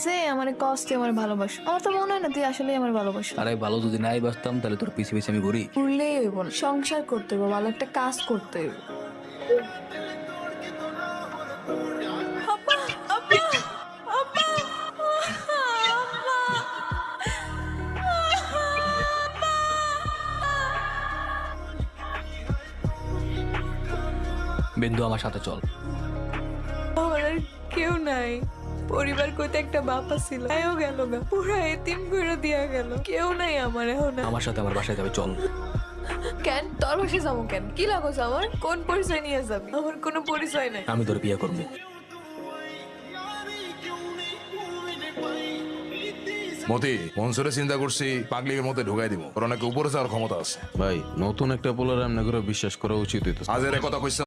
বলতেছে আমার কষ্টে আমার ভালোবাসো। আমার তো মনে হয় না তুই আসলে আমার ভালোবাসো। আরে ভালো যদি নাই বাসতাম তাহলে তোর পিছে পিছে আমি ঘুরি। ঘুরলেই হইব না, সংসার করতে হইব, ভালো একটা কাজ করতে হইব। বিন্দু আমার সাথে চল। আমার আর কেউ নাই, পরিবার কইতে একটা বাপা ছিল, তাইও গেল গা, পুরা এতিম করে দিয়া গেল, কেউ নাই আমার এখন। আমার সাথে আমার বাসায় যাবে, চল। কেন তোর বাসায় যাবো কেন? কি লাগোস আমার? কোন পরিচয় নিয়ে যাবি? আমার কোনো পরিচয় নাই। আমি তোর বিয়ে করবো। মতি মনসুরে চিন্তা করছি পাগলির মধ্যে ঢুকাই দিব, ওর অনেক উপরে যাওয়ার ক্ষমতা আছে। ভাই নতুন একটা পোলার এমনি করে বিশ্বাস করা উচিত হইতো। আজের কথা কইছে